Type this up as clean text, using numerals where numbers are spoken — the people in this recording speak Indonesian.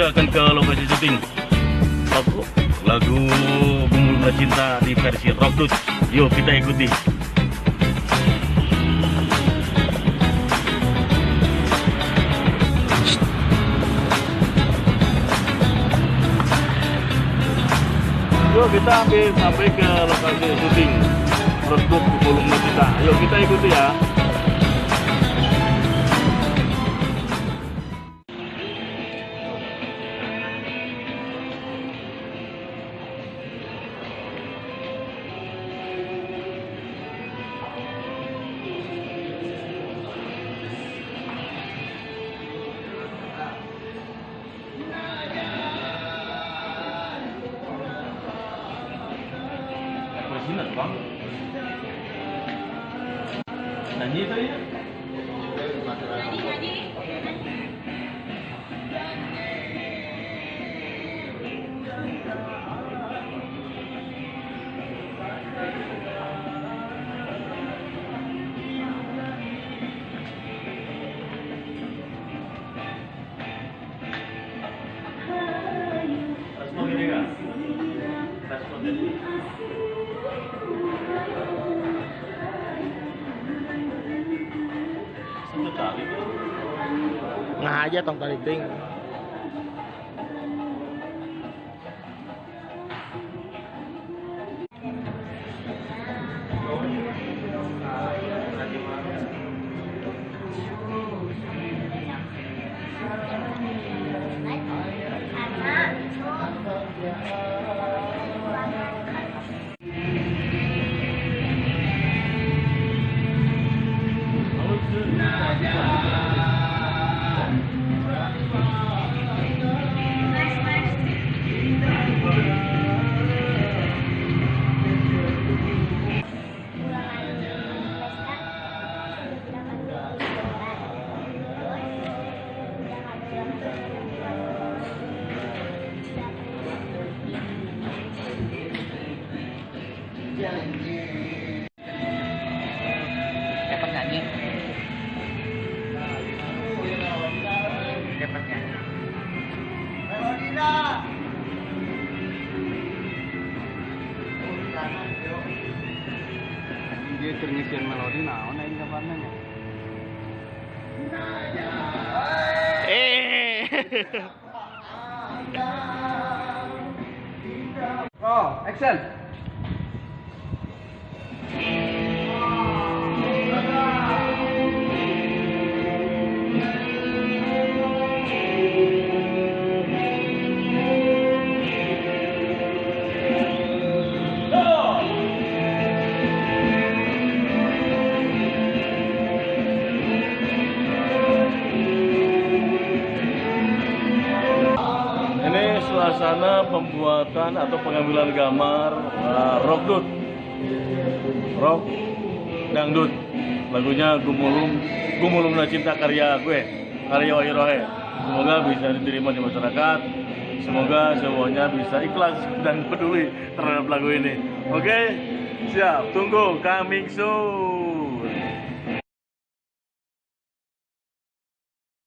kita akan ke lokasi syuting lagu Gumulung Cinta di versi Rockdut. Yuk kita ikuti. Yuk kita sampai ke lokasi syuting Rockdut Gumulung Cinta. Yuk kita ikuti ya. Sinar bang, nyanyi itu ya? Respon ini kan? Respon ini. Ngah aja tong taliting. Dapat nyanyi. Dapat nyanyi. Dia terngisian melodi naon aing kabarna nya. Oh, action. Suasana pembuatan atau pengambilan gambar Rockdut, rock dangdut, lagunya Gumulung Cinta karya Wahirohe. Semoga bisa diterima di masyarakat, semoga semuanya bisa ikhlas dan peduli terhadap lagu ini. Oke, siap, tunggu coming soon.